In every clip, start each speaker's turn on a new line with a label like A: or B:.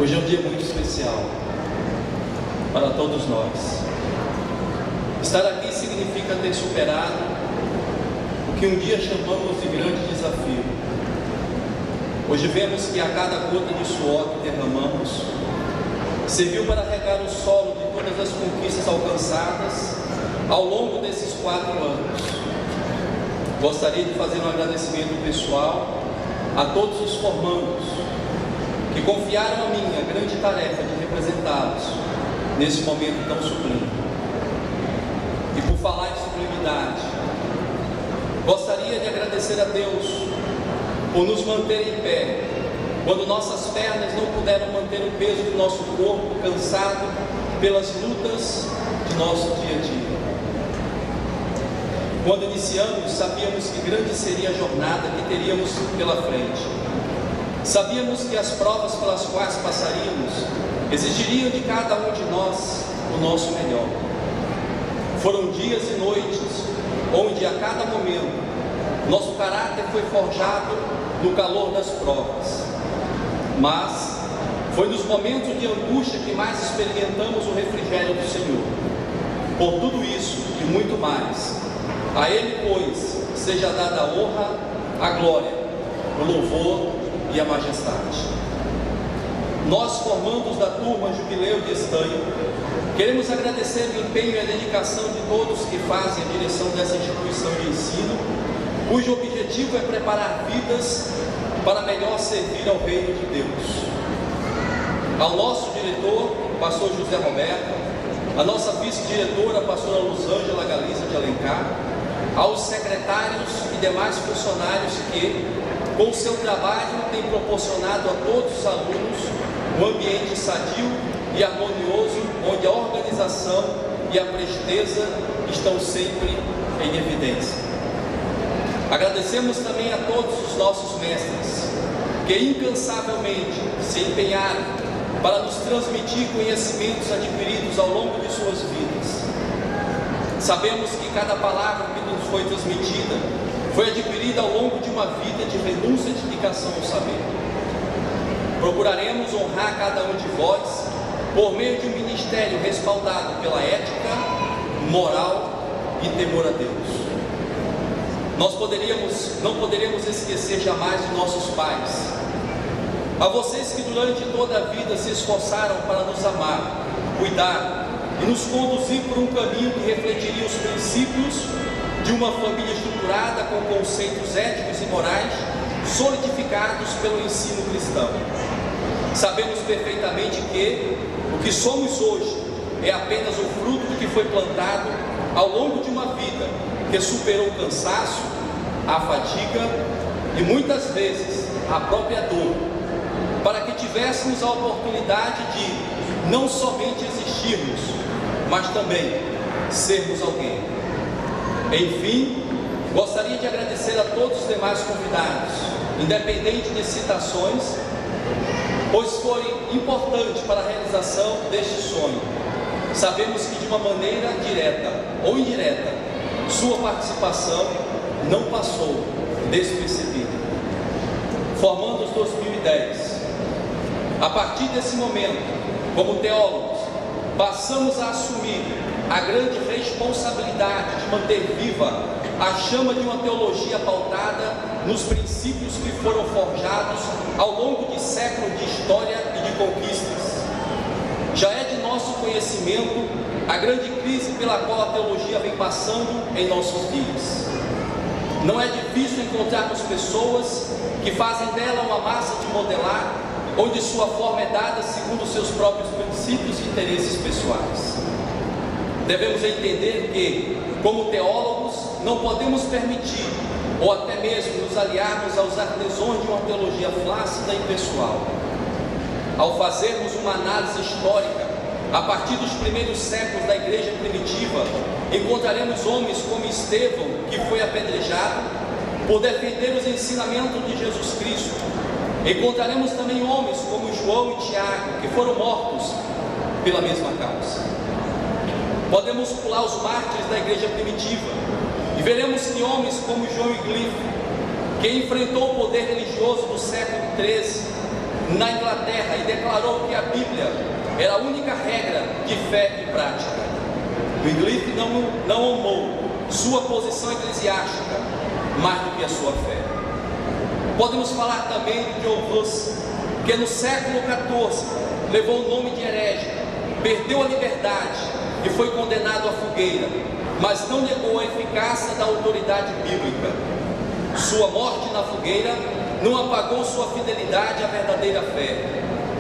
A: Hoje é um dia muito especial para todos nós. Estar aqui significa ter superado o que um dia chamamos de grande desafio. Hoje vemos que a cada gota de suor que derramamos serviu para regar o solo de todas as conquistas alcançadas ao longo desses 4 anos. Gostaria de fazer um agradecimento pessoal a todos os formandos que confiaram a mim a grande tarefa de representá-los nesse momento tão sublime. E por falar em sublimidade, gostaria de agradecer a Deus por nos manter em pé, quando nossas pernas não puderam manter o peso do nosso corpo cansado pelas lutas de nosso dia a dia. Quando iniciamos, sabíamos que grande seria a jornada que teríamos pela frente. Sabíamos que as provas pelas quais passaríamos exigiriam de cada um de nós o nosso melhor. Foram dias e noites onde a cada momento nosso caráter foi forjado no calor das provas. Mas foi nos momentos de angústia que mais experimentamos o refrigério do Senhor. Por tudo isso e muito mais, a Ele, pois, seja dada a honra, a glória, o louvor e a majestade. Nós, formandos da turma Jubileu de Estanho, queremos agradecer o empenho e a dedicação de todos que fazem a direção dessa instituição de ensino, cujo objetivo é preparar vidas para melhor servir ao reino de Deus. Ao nosso diretor, pastor José Roberto, a nossa vice-diretora, pastora Luzângela Galiza de Alencar, aos secretários e demais funcionários que, com seu trabalho, têm proporcionado a todos os alunos um ambiente sadio e harmonioso, onde a organização e a presteza estão sempre em evidência. Agradecemos também a todos os nossos mestres, que incansavelmente se empenharam para nos transmitir conhecimentos adquiridos ao longo de suas vidas. Sabemos que cada palavra que nos foi transmitida foi adquirida ao longo de uma vida de renúncia e dedicação ao saber. Procuraremos honrar cada um de vós por meio de um ministério respaldado pela ética, moral e temor a Deus. Nós não poderíamos esquecer jamais de nossos pais, a vocês que durante toda a vida se esforçaram para nos amar, cuidar e nos conduzir por um caminho que refletiria os princípios de uma família estruturada com conceitos éticos e morais solidificados pelo ensino cristão. Sabemos perfeitamente que o que somos hoje é apenas o fruto do que foi plantado ao longo de uma vida que superou o cansaço, a fadiga e muitas vezes a própria dor, para que tivéssemos a oportunidade de não somente existirmos, mas também sermos alguém. Enfim, gostaria de agradecer a todos os demais convidados, independente de citações, pois foi importante para a realização deste sonho. Sabemos que de uma maneira direta ou indireta, sua participação não passou despercebida. Formandos 2010, a partir desse momento, como teólogos, passamos a assumir a grande responsabilidade de manter viva a chama de uma teologia pautada nos princípios que foram forjados ao longo de séculos de história e de conquistas. Já é de nosso conhecimento a grande crise pela qual a teologia vem passando em nossos dias. Não é difícil encontrarmos pessoas que fazem dela uma massa de modelar, onde sua forma é dada segundo seus próprios princípios e interesses pessoais. Devemos entender que, como teólogos, não podemos permitir, ou até mesmo nos aliarmos aos artesãos de uma teologia flácida e pessoal. Ao fazermos uma análise histórica, a partir dos primeiros séculos da igreja primitiva, encontraremos homens como Estevão, que foi apedrejado por defender os ensinamentos de Jesus Cristo. Encontraremos também homens como João e Tiago, que foram mortos pela mesma causa. Podemos pular os mártires da igreja primitiva e veremos que homens como João Wycliffe, que enfrentou o poder religioso do século XIII, na Inglaterra e declarou que a Bíblia era a única regra de fé e prática. Wycliffe não amou sua posição eclesiástica mais do que a sua fé. Podemos falar também de John Huss, que no século XIV levou o nome de herege, perdeu a liberdade e foi condenado à fogueira, mas não negou a eficácia da autoridade bíblica. Sua morte na fogueira não apagou sua fidelidade à verdadeira fé,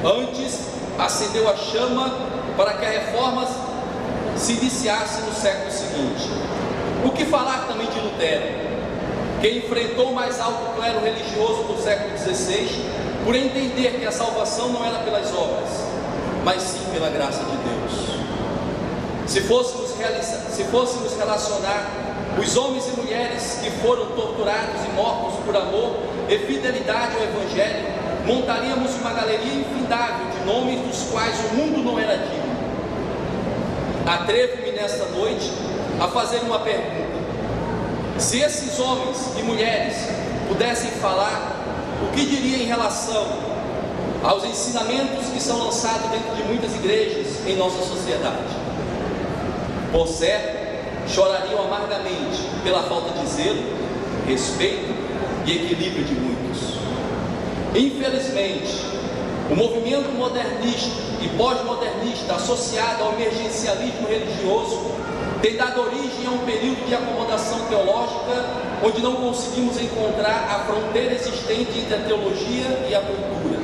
A: antes acendeu a chama para que a reforma se iniciasse no século seguinte. O que falar também de Lutero, que enfrentou o mais alto clero religioso do século XVI por entender que a salvação não era pelas obras, mas sim pela graça de Deus. Se fôssemos relacionar os homens e mulheres que foram torturados e mortos por amor e fidelidade ao Evangelho, montaríamos uma galeria infindável de nomes dos quais o mundo não era digno. Atrevo-me nesta noite a fazer uma pergunta: se esses homens e mulheres pudessem falar, o que diriam em relação aos ensinamentos que são lançados dentro de muitas igrejas em nossa sociedade? Por certo, chorariam amargamente pela falta de zelo, respeito e equilíbrio de muitos. Infelizmente, o movimento modernista e pós-modernista associado ao emergencialismo religioso tem dado origem a um período de acomodação teológica onde não conseguimos encontrar a fronteira existente entre a teologia e a cultura.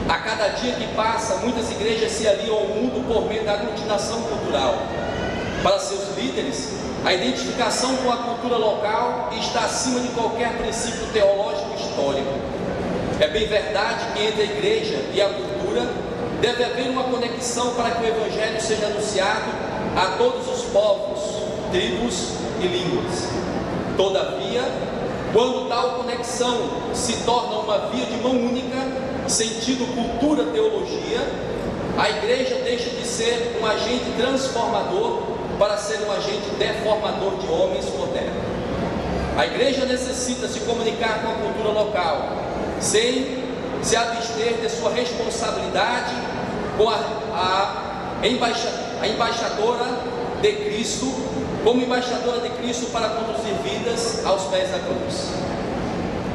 A: A cada dia que passa, muitas igrejas se aliam ao mundo por meio da aglutinação cultural. Para seus líderes, a identificação com a cultura local está acima de qualquer princípio teológico histórico. É bem verdade que entre a igreja e a cultura deve haver uma conexão para que o Evangelho seja anunciado a todos os povos, tribos e línguas. Todavia, quando tal conexão se torna uma via de mão única, sentido cultura-teologia, a igreja deixa de ser um agente transformador para ser um agente deformador de homens modernos. A igreja necessita se comunicar com a cultura local, sem se abster de sua responsabilidade com a embaixadora de Cristo, como embaixadora de Cristo para conduzir vidas aos pés da cruz.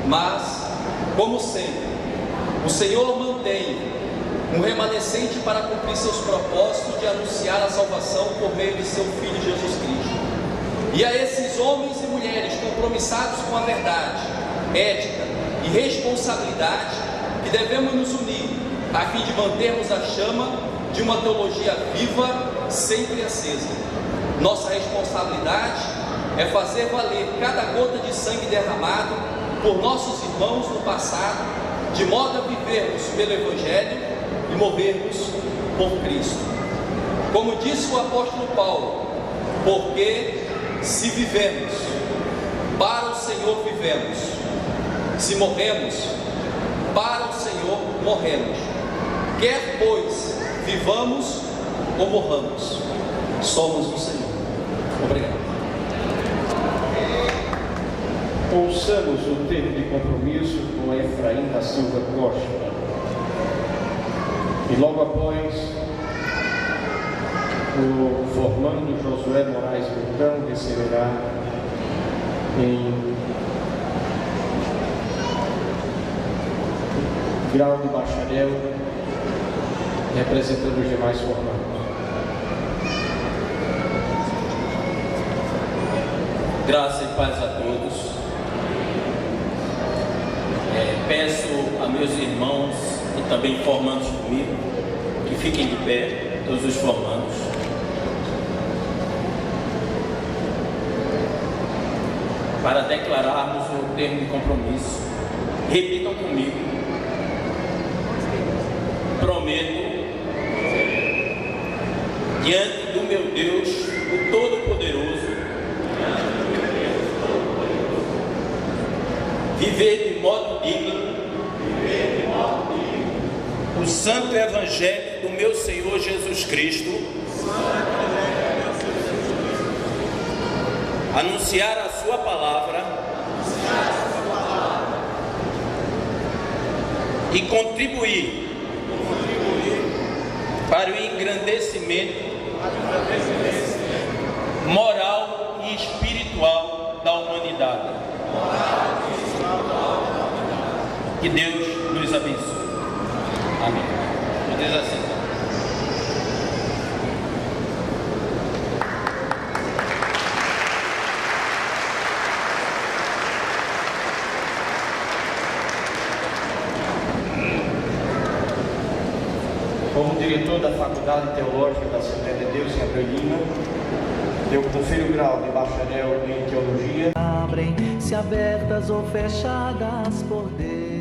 A: Mas, como sempre, o Senhor mantém um remanescente para cumprir seus propósitos de anunciar a salvação por meio de seu Filho Jesus Cristo. E a esses homens e mulheres compromissados com a verdade, ética e responsabilidade, que devemos nos unir a fim de mantermos a chama de uma teologia viva, sempre acesa. Nossa responsabilidade é fazer valer cada gota de sangue derramado por nossos irmãos no passado, de modo a vivermos pelo Evangelho e movermos por Cristo. Como disse o apóstolo Paulo, porque se vivemos, para o Senhor vivemos, se morremos, para o Senhor morremos. Quer pois vivamos ou morramos, somos do Senhor. Obrigado.
B: Ouçamos o termo de compromisso com Efraim da Silva Costa. E logo após, o formando Josué Moraes Bertão receberá em grau de bacharel, representando os demais formandos.
C: Graça e paz a todos. Peço a meus irmãos e também formandos comigo que fiquem de pé, todos os formandos. Para declararmos o termo de compromisso. Repitam comigo. Prometo, diante do meu Deus, o Todo-Poderoso, viver de modo digno o santo Evangelho do meu Senhor Jesus Cristo, anunciar a sua palavra e contribuir para o engrandecimento moral e espiritual da humanidade. Que Deus nos abençoe. Amém. Deus assim.
B: Como diretor da Faculdade Teológica da Assembleia de Deus em Abreu Lima, eu confiro o grau de bacharel em Teologia.
D: Abrem-se abertas ou fechadas por Deus.